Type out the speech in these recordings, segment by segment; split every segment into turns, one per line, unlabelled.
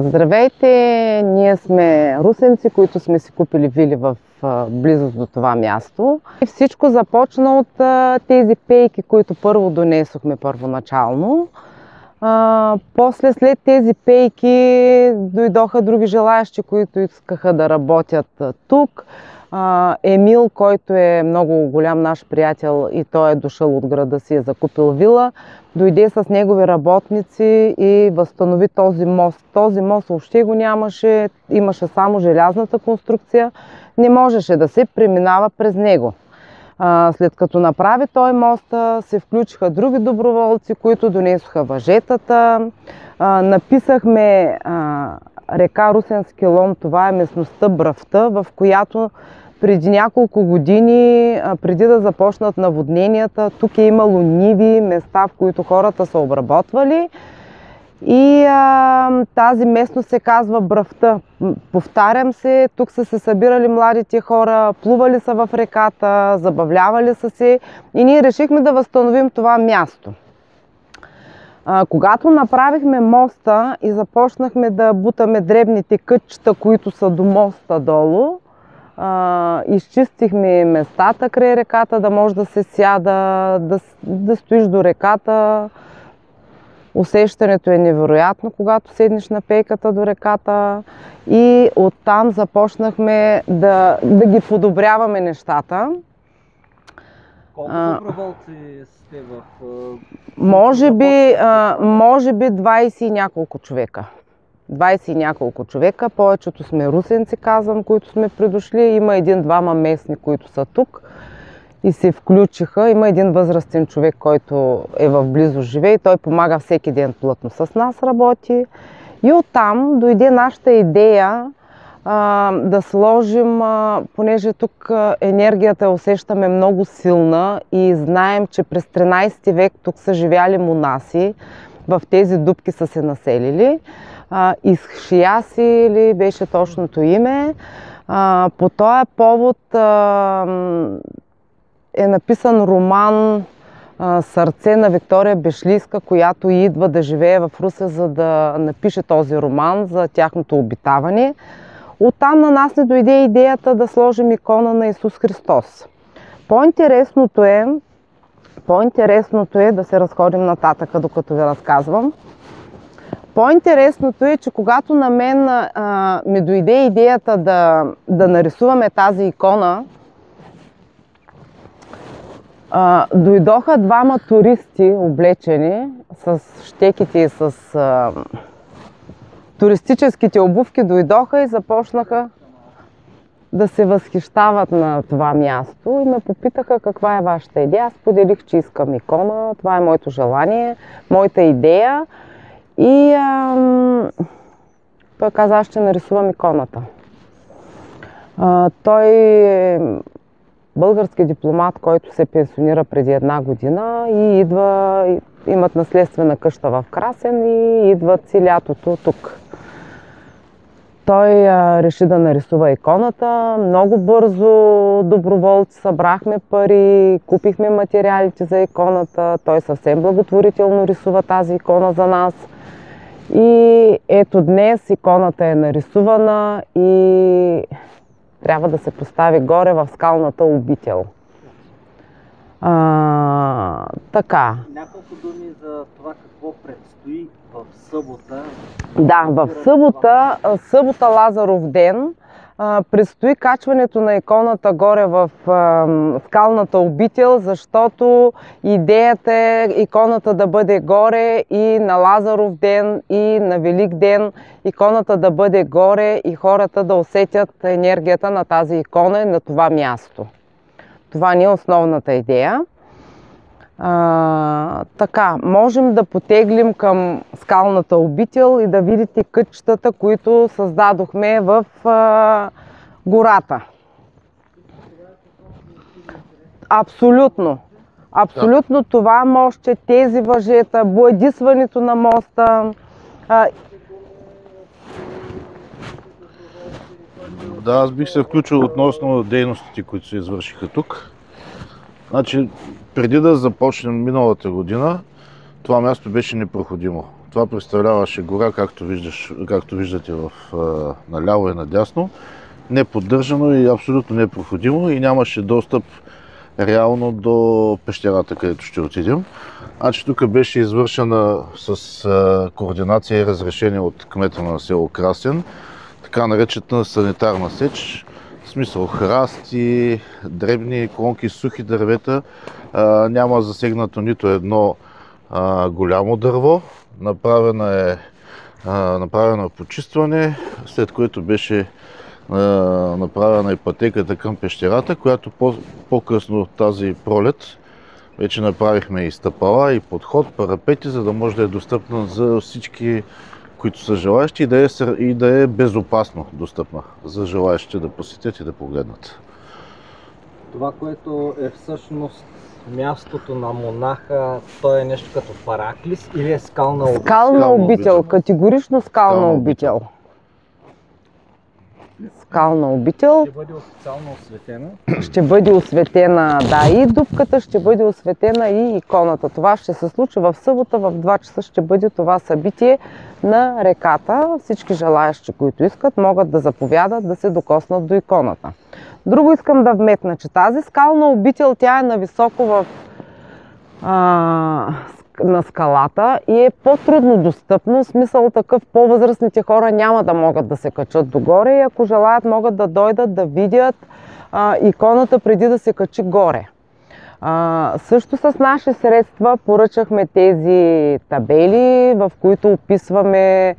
Здравейте! Ние сме русенци, които сме си купили вили в близост до това място. И всичко започна от тези пейки, които първо донесохме първоначално. После след тези пейки дойдоха други желаящи, които искаха да работят тук. Емил, който е много голям наш приятел и той е дошъл от града си, е закупил вила, дойде с негови работници и възстанови този мост. Този мост въобще го нямаше, имаше само желязната конструкция, не можеше да се преминава през него. След като направи той моста, се включиха други доброволци, които донесоха въжетата. Написахме река Русенски лом, това е местността Бравта, в която преди няколко години, преди да започнат наводненията, тук е имало ниви, места, в които хората са обработвали. И тази местност се казва Бравта. Повтарям се, тук са се събирали младите хора, плували са в реката, забавлявали са се и ние решихме да възстановим това място. Когато направихме моста и започнахме да бутаме дребните кътчета, които са до моста долу, изчистихме местата край реката, да може да се сяда, да стоиш до реката. Усещането е невероятно, когато седнеш на пейката до реката, и оттам започнахме да ги подобряваме нещата.
Колко доброволци сте в...
Може би 20 и няколко човека. 20 и няколко човека, повечето сме русенци, казвам, които сме придошли. Има един-двама местни, които са тук и се включиха. Има един възрастен човек, който е в близо живее и той помага всеки ден плътно с нас, работи. И оттам дойде нашата идея да сложим, понеже тук енергията усещаме много силна и знаем, че през 13 век тук са живяли монаси, в тези дупки са се населили. Исхшияси ли беше точното име. По този повод е написан роман "Сърце" на Виктория Бешлийска, която идва да живее в Русе, за да напише този роман за тяхното обитаване. Оттам на нас не дойде идеята да сложим икона на Исус Христос. По-интересното е да се разходим нататък, докато ви разказвам. По-интересното е, че когато на мен ми дойде идеята да нарисуваме тази икона, дойдоха двама туристи, облечени с щеките и с туристическите обувки, дойдоха и започнаха да се възхищават на това място и ме попитаха каква е вашата идея. Аз споделих, че искам икона, това е моето желание, моята идея. И той каза, аз ще нарисувам иконата. Той е български дипломат, който се пенсионира преди 1 година и идва, имат наследствена къща в Красен и идват си лятото тук. Той реши да нарисува иконата. Много бързо доброволци събрахме пари, купихме материалите за иконата. Той съвсем благотворително рисува тази икона за нас. И ето днес иконата е нарисувана и трябва да се постави горе в скалната обител. Така.
Няколко думи за това какво предстои в събота.
Да, в събота Лазаров ден, предстои качването на иконата горе в скалната обител, защото идеята е иконата да бъде горе и на Лазаров ден, и на Велик ден иконата да бъде горе и хората да усетят енергията на тази икона и на това място. Това ни е основната идея. Така, можем да потеглим към скалната обител и да видите кътчетата, които създадохме в гората. Абсолютно. Абсолютно това мостче, тези въжета, боядисването на моста.
Да, аз бих се включил относно дейностите, които се извършиха тук. Значи, преди да започнем миналата година, това място беше непроходимо. Това представляваше гора, както виждате наляво и надясно, неподдържано и абсолютно непроходимо и нямаше достъп реално до пещерата, където ще отидем. Значи тук беше извършена с координация и разрешение от кмета на село Красен, така наречена санитарна сеч, в смисъл храсти, дребни клонки, сухи дървета. Няма засегнато нито едно голямо дърво. Направено е почистване, след което беше направена и пътеката към пещерата, която по-късно тази пролет вече направихме и стъпала, и подход, парапети, за да може да е достъпна за всички, които са желаящи и да е безопасно достъпна за желаящите да посетят и да погледнат.
Това, което е всъщност мястото на монаха, то е нещо като Параклис или е скална обител?
Скална обител, категорично скална обител. Скална обител.
Ще бъде официално осветена?
Ще бъде осветена, да, и дупката, ще бъде осветена и иконата. Това ще се случи в събота, в 2 часа ще бъде това събитие на реката. Всички желаящи, които искат, могат да заповядат да се докоснат до иконата. Друго искам да вметна, че тази скална обител, тя е нависоко на скалата и е по-трудно достъпно, в смисъл такъв, по-възрастните хора няма да могат да се качат догоре и ако желаят, могат да дойдат да видят иконата преди да се качи горе. Също с наши средства поръчахме тези табели, в които описваме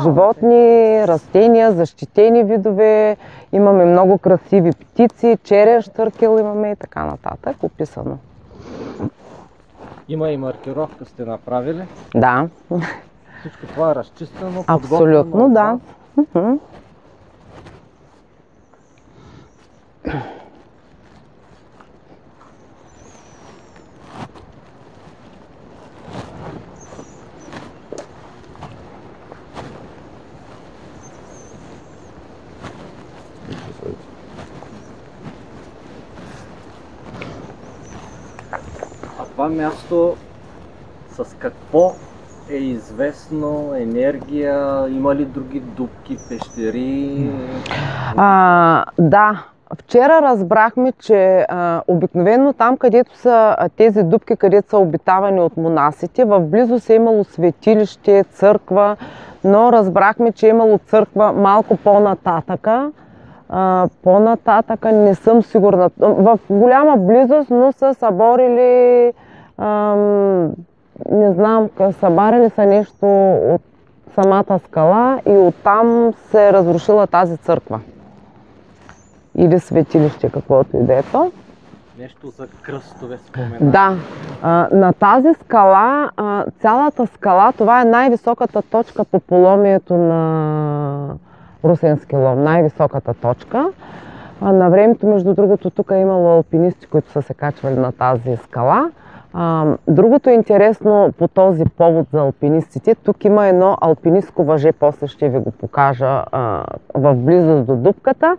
животни, растения, защитени видове. Имаме много красиви птици, черен щъркел имаме и така нататък, описано.
Има и маркировка сте направили?
Да.
Всичко това е разчистено?
Абсолютно, да.
А това място с какво е известно? Енергия? Има ли други дупки, пещери?
Да. Вчера разбрахме, че обикновено там, където са тези дупки, където са обитавани от монасите, в близост е имало светилище, църква, но разбрахме, че е имало църква малко по-нататъка. По-нататъка не съм сигурна. В голяма близост, но са съборили, не знам, събарили са нещо от самата скала и оттам се е разрушила тази църква. Или светилище, каквото и да е то.
Нещо за кръстове спомена.
Да. На тази скала, цялата скала, това е най-високата точка по поломието на Русенски лом, най-високата точка. На времето, между другото, тук е имало алпинисти, които са се качвали на тази скала. Другото интересно по този повод за алпинистите, тук има едно алпинистко въже, после ще ви го покажа в близост до дупката.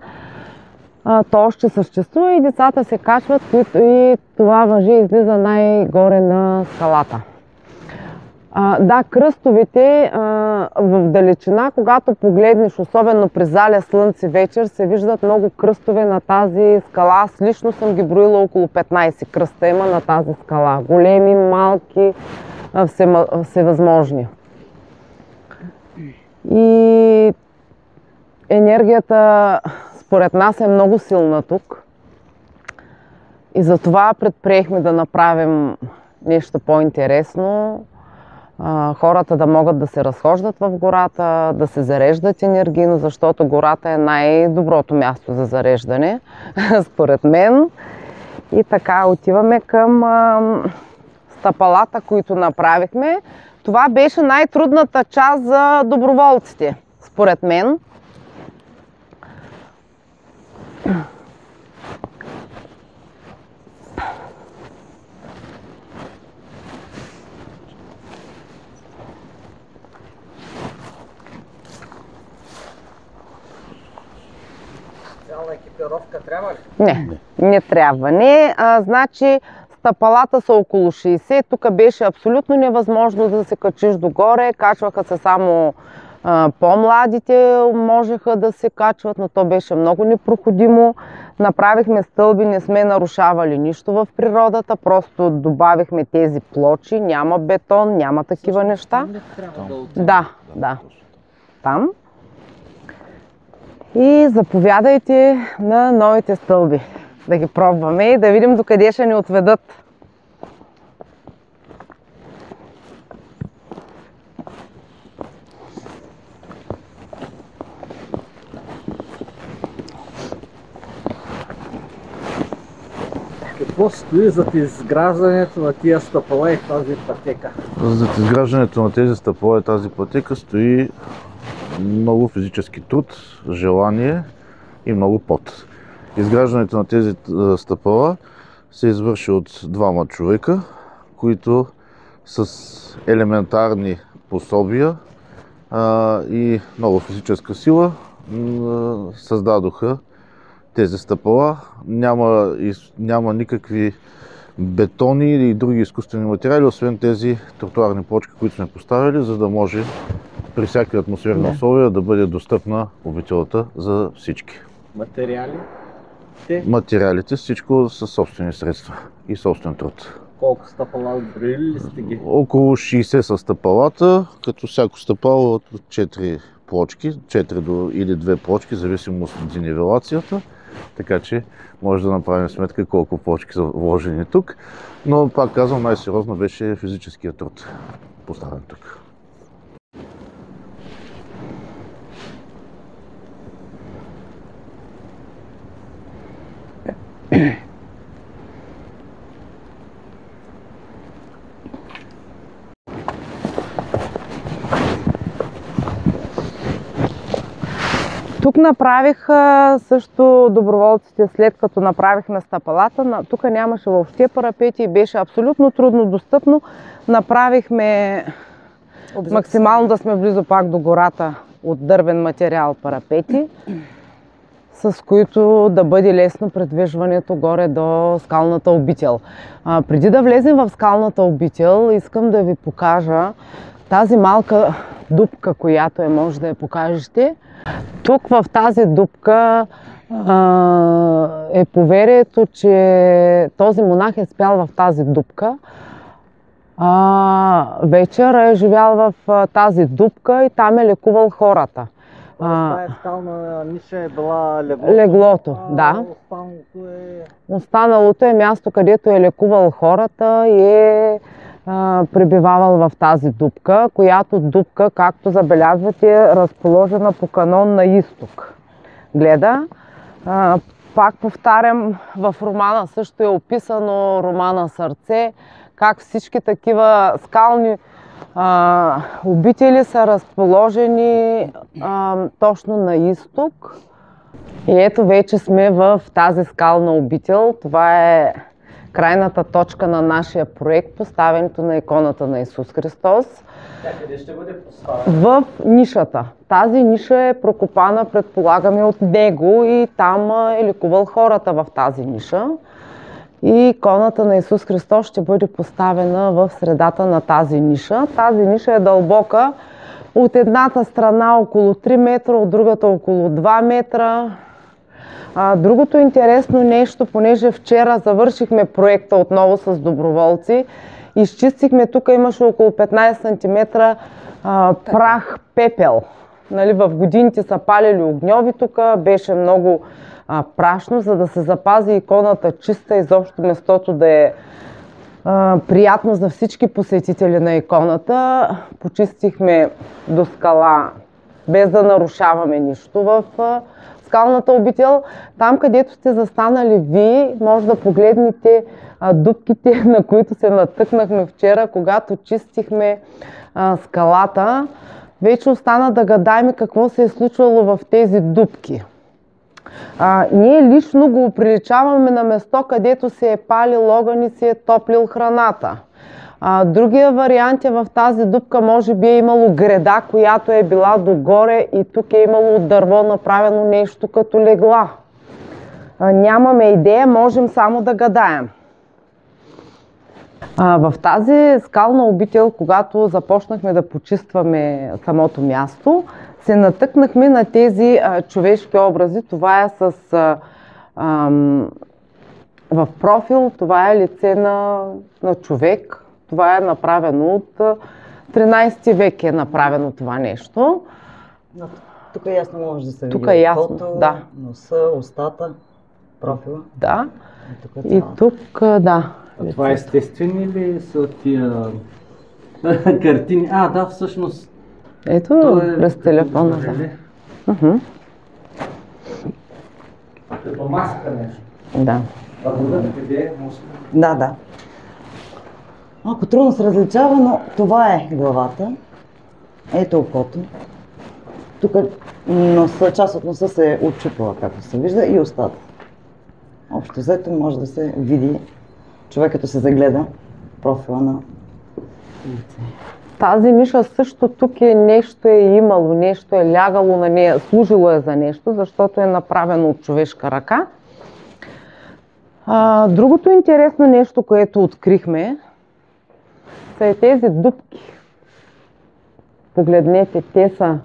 То още съществува и децата се качват и това въже излиза най-горе на скалата. Да, кръстовете в далечина, когато погледнеш, особено при залез слънце вечер, се виждат много кръстове на тази скала. Аз лично съм ги броила, около 15 кръста има на тази скала. Големи, малки, всевъзможни. И енергията според нас е много силна тук. И затова предприехме да направим нещо по-интересно. Хората да могат да се разхождат в гората, да се зареждат енергийно, защото гората е най-доброто място за зареждане, според мен. И така отиваме към стъпалата, които направихме. Това беше най-трудната част за доброволците, според мен.
Цяла екипировка трябва ли?
Не трябва. Значи стъпалата са около 60, тук беше абсолютно невъзможно да се качиш догоре, качваха се само по-младите, можеха да се качват, но то беше много непроходимо. Направихме стълби, не сме нарушавали нищо в природата, просто добавихме тези плочи, няма бетон, няма такива неща. Да. Там. И заповядайте на новите стълби. Да ги пробваме и да видим докъде ще ни отведат.
Какво стои зад изграждането на тия стъпала и тази пътека?
Зад изграждането на тези стъпала и тази пътека стои много физически труд, желание и много пот. Изграждането на тези стъпала се извърши от двама човека, които с елементарни пособия и много физическа сила създадоха тези стъпала. Няма никакви бетони или други изкуствени материали, освен тези тротуарни плочки, които сме поставили, за да може при всяки атмосферни условия да бъде достъпна обителата за всички. Материалите, всичко със собствени средства и собствен труд.
Колко стъпала броили ли сте ги?
Около 60 са стъпалата, като всяко стъпало от 4 плочки, 4 или 2 плочки, зависимост от денивелацията. Така че може да направим сметка колко плочки са вложени тук. Но пак казвам, най-сериозно беше физическия труд поставен тук.
Тук направиха също доброволците, след като направихме стъпалата. Тук нямаше въобще парапети и беше абсолютно трудно достъпно. Направихме максимално да сме близо пак до гората от дървен материал парапети, с които да бъде лесно придвижването горе до скалната обител. Преди да влезем в скалната обител, искам да ви покажа тази малка дупка, която може да я покажете. Тук в тази дупка е поверието, че този монах е спял в тази дупка. Вечер е живял в тази дупка и там е лекувал хората.
Тая скална ниша е била леглото.
Леглото, да. Останалото е място, където е лекувал хората и е пребивавал в тази дупка, която дупка, както забелязвате, е разположена по канон на изток. Гледа. Пак повтарям, в романа също е описано, романа Сърце, как всички такива скални обители са разположени точно на изток. И ето вече сме в тази скална обител. Това е крайната точка на нашия проект, поставянето на иконата на Исус Христос.
Къде ще бъде поставена?
В нишата. Тази ниша е прокопана, предполагаме, от него и там е лекувал хората в тази ниша. И иконата на Исус Христос ще бъде поставена в средата на тази ниша. Тази ниша е дълбока. От едната страна около 3 метра, от другата около 2 метра. Другото интересно нещо, понеже вчера завършихме проекта отново с доброволци, изчистихме, тук имаше около 15 см прах, пепел. В годините са палили огньови тук, беше много прашно, за да се запази иконата чиста, изобщо местото да е приятно за всички посетители на иконата. Почистихме до скала, без да нарушаваме нищо в скалната обител. Там, където сте застанали вие, може да погледнете дупките, на които се натъкнахме вчера, когато чистихме скалата. Вече остана да гадаем какво се е случвало в тези дупки. Ние лично го приличаваме на место, където се е палил огън и се е топлил храната. Другия вариант е в тази дупка, може би е имало греда, която е била догоре и тук е имало от дърво направено нещо като легла. Нямаме идея, можем само да гадаем. В тази скална обител, когато започнахме да почистваме самото място, се натъкнахме на тези човешки образи. Това е в профил, това е лице на човек. Това е направено от 13 век е направено това нещо.
Тук ясно може да се види
тук е ясно,
окото,
да.
носа, устата, профила.
Да. И тук, да.
А това естествени ли са тия картини? Да, всъщност.
Ето, през телефона.
Като маска нещо.
Да.
А водата къде е?
Да. Малко трудно се различава, но това е главата. Ето окото. Тук част от носа се е отчупила, както се вижда, и устата. Общо взето може да се види човек, като се загледа профила на лице.
Тази ниша също тук нещо е имало, нещо е лягало на нея, служило е за нещо, защото е направено от човешка ръка. Другото интересно нещо, което открихме, са и тези дупки. Погледнете, те са,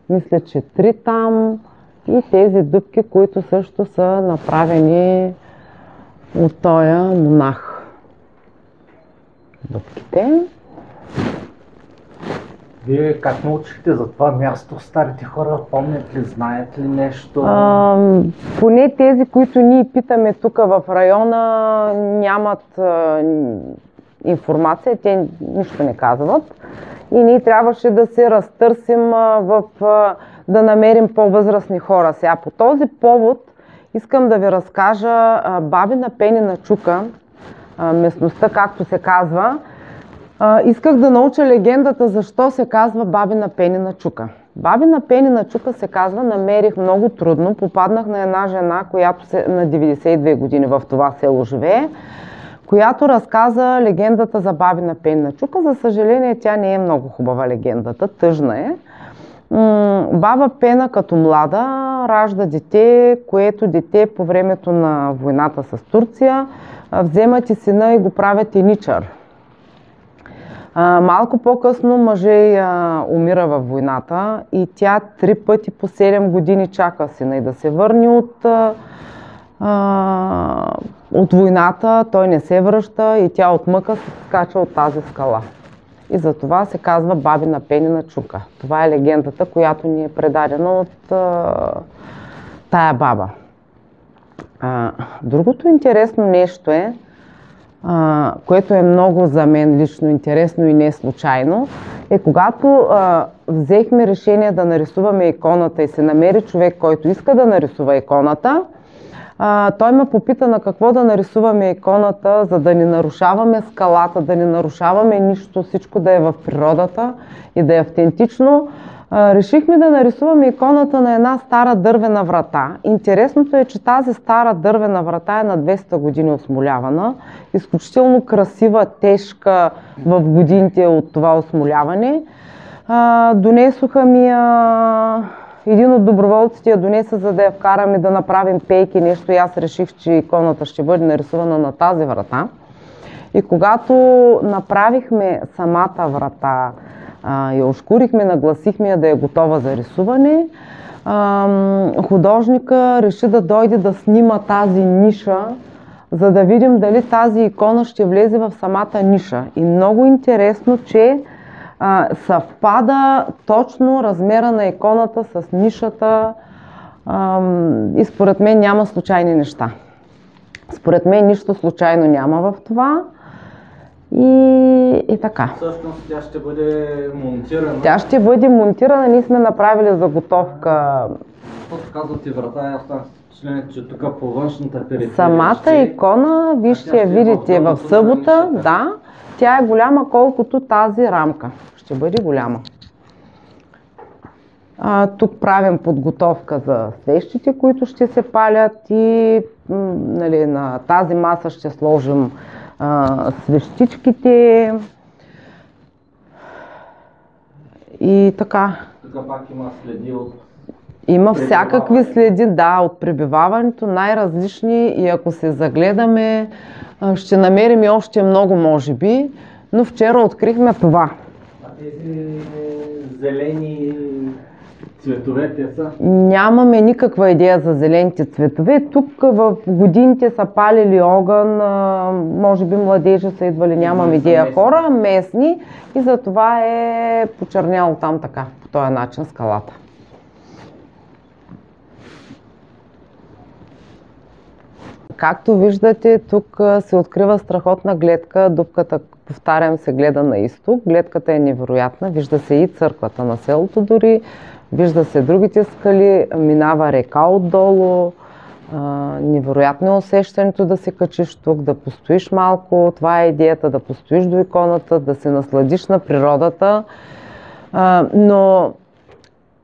мисля, че 3 там, и тези дупки, които също са направени от тоя монах. Дупките.
Вие как научихте за това място? Старите хора помнят ли, знаят ли нещо?
Поне тези, които ние питаме тук в района, нямат информация, те нищо не казват. И ние трябваше да се разтърсим да намерим по-възрастни хора. Сега по този повод искам да ви разкажа Бабина Пенина чука, местността, както се казва. Исках да науча легендата защо се казва Бабина Пенина чука. Бабина Пенина чука се казва, намерих много трудно, попаднах на една жена, която на 92 години в това село живее, която разказа легендата за Бабина Пенина чука. За съжаление, тя не е много хубава легендата, тъжна е. Баба Пена като млада ражда дете, което дете по времето на войната с Турция вземат и сина и го правят еничар. Малко по-късно мъже умира във войната и тя 3 пъти по 7 години чака сина и да се върне от войната. Той не се връща и тя от мъка се скача от тази скала. И затова се казва Бабина Пенина чука. Това е легендата, която ни е предадена от тая баба. Другото интересно нещо е, което е много за мен лично интересно и не случайно, е когато взехме решение да нарисуваме иконата и се намери човек, който иска да нарисува иконата, той ме попита на какво да нарисуваме иконата, за да не нарушаваме скалата, да не нарушаваме нищо, всичко да е в природата и да е автентично. Решихме да нарисуваме иконата на една стара дървена врата. Интересното е, че тази стара дървена врата е на 200 години осмолявана. Изключително красива, тежка в годините от това осмоляване. Донесоха ми един от доброволците я донеса, за да я вкараме да направим пейки нещо, и аз реших, че иконата ще бъде нарисувана на тази врата. И когато направихме самата врата, я ошкурихме, нагласихме я да е готова за рисуване, художника реши да дойде да снима тази ниша, за да видим дали тази икона ще влезе в самата ниша. И много интересно, че съвпада точно размера на иконата с нишата и според мен няма случайни неща. Според мен нищо случайно няма в това. И така.
Всъщност тя ще бъде монтирана.
Тя ще бъде монтирана. Ние сме направили заготовка.
Каквото казвате врата, аз останах впечатление, че тук по външната периферия.
Самата икона, вие ще я видите в събота. Да, тя е голяма колкото тази рамка. Ще бъде голяма. Тук правим подготовка за свещите, които ще се палят, и нали, на тази маса ще сложим свещичките и така.
Тук пак има следи от...
Има всякакви следи, да, от пребиваването, най-различни, и ако се загледаме, ще намерим и още много, може би, но вчера открихме това.
А тези зелени цветове, те са?
Нямаме никаква идея за зелените цветове. Тук в годините са палили огън, може би младежи са идвали, нямам идея, хора, местни, и затова е почерняло там така, по този начин скалата. Както виждате, тук се открива страхотна гледка. Дупката, повтарям, се гледа на изток. Гледката е невероятна. Вижда се и църквата на селото дори. Вижда се другите скали. Минава река отдолу. Невероятно е усещането да се качиш тук, да постоиш малко. Това е идеята, да постоиш до иконата, да се насладиш на природата. Но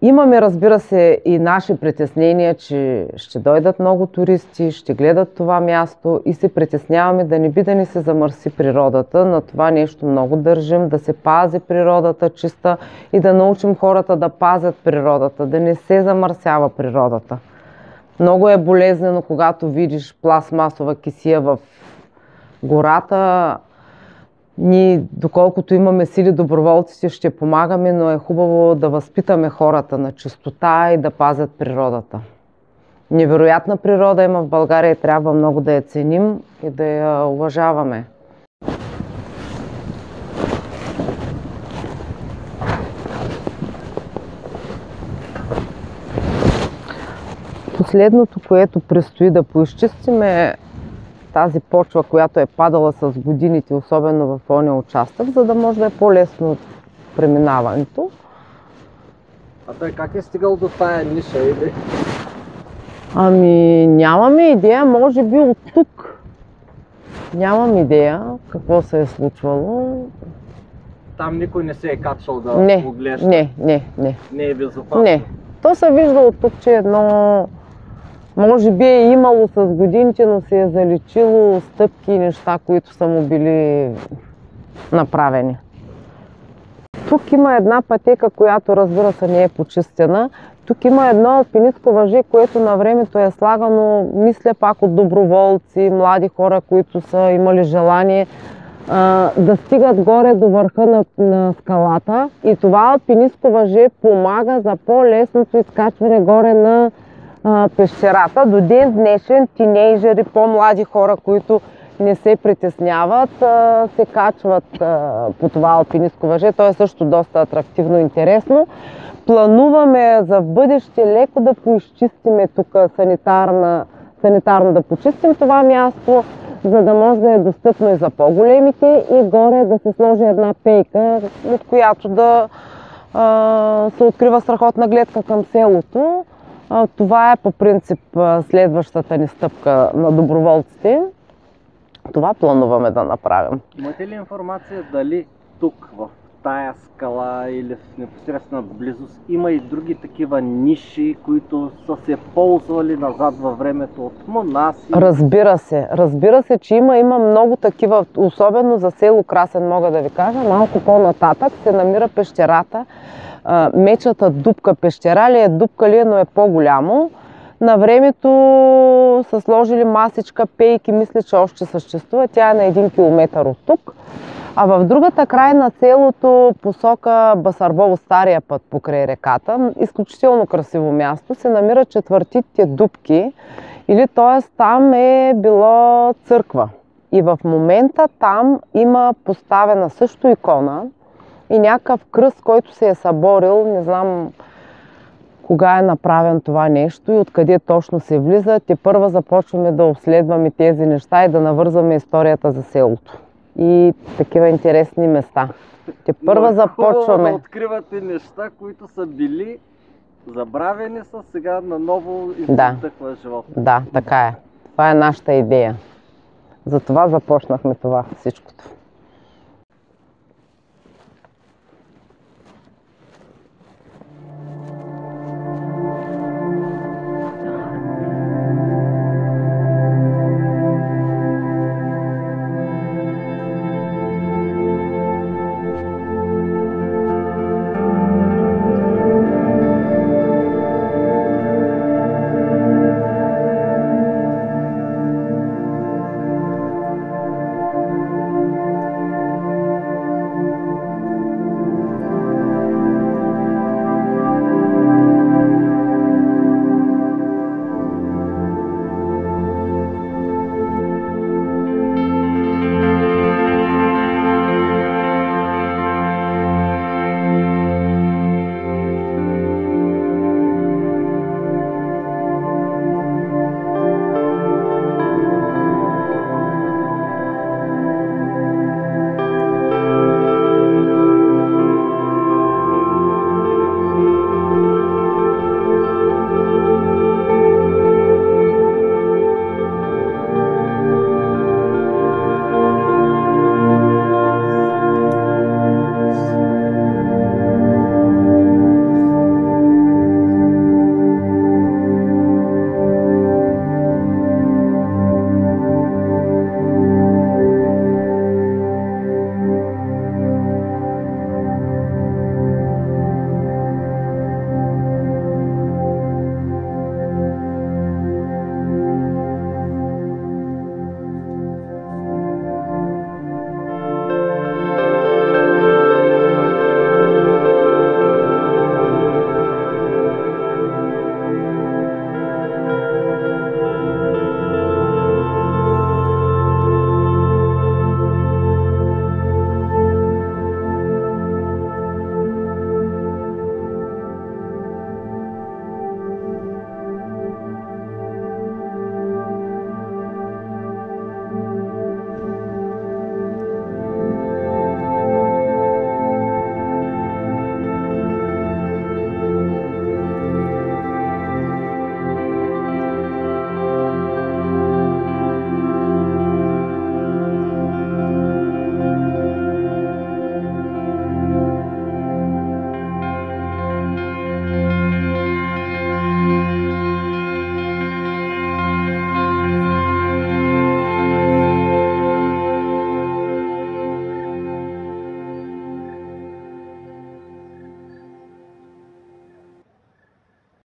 имаме, разбира се, и наши притеснения, че ще дойдат много туристи, ще гледат това място и се притесняваме да не би да ни се замърси природата. На това нещо много държим, да се пази природата чиста и да научим хората да пазят природата, да не се замърсява природата. Много е болезнено, когато видиш пластмасова кесия в гората. Ние, доколкото имаме сили, доброволците ще помагаме, но е хубаво да възпитаме хората на чистота и да пазят природата. Невероятна природа има в България и трябва много да я ценим и да я уважаваме. Последното, което предстои да поизчистим, е тази почва, която е падала с годините, особено в ония участък, за да може да е по-лесно преминаването.
А той как е стигал до тая ниша, или?
Ами, нямаме идея, може би от тук. Нямам идея какво се е случвало.
Там никой не се е качвал да оглежда?
Не.
Не е безопасно?
Не. То се вижда от тук, че едно, може би е имало с годините, но се е заличило стъпки и неща, които са му били направени. Тук има една пътека, която, разбира се, не е почистена. Тук има едно алпинистко въже, което на времето е слагано, мисля, пак от доброволци, млади хора, които са имали желание да стигат горе до върха на скалата. И това алпинистко въже помага за по-лесното изкачване горе на пещерата. До ден днешен тинейджери, по-млади хора, които не се притесняват, се качват по това алпинистко въже. То е също доста атрактивно и интересно. Плануваме за в бъдеще леко да поизчистиме тук санитарно да почистим това място, за да може да е достъпно и за по-големите, и горе да се сложи една пейка, от която да се открива страхотна гледка към селото. Това е по принцип следващата ни стъпка на доброволците. Това плануваме да направим.
Имате ли информация дали тук, в тая скала или в непосредствена близост, има и други такива ниши, които са се ползвали назад във времето от монаси?
Разбира се, че има много такива, особено за село Красен, мога да ви кажа. Малко по-нататък се намира пещерата, мечата дупка. Пещера ли е, дупка ли е, но е по-голямо. На времето са сложили масичка, пейки, мисля, че още съществува. Тя е на 1 км от тук. А в другата край на селото, посока Басарбово, стария път покрай реката, изключително красиво място, се намира четвъртите дупки, или т.е. там е било църква. И в момента там има поставена също икона и някакъв кръст, който се е съборил, не знам кога е направен това нещо и откъде точно се влиза. Тепърва започваме да обследваме тези неща и да навързваме историята за селото. И такива интересни места. Тепърва започваме.
Да откривате неща, които са били забравени, са сега наново изтъква живота.
Да, така е. Това е нашата идея. Затова започнахме това всичкото.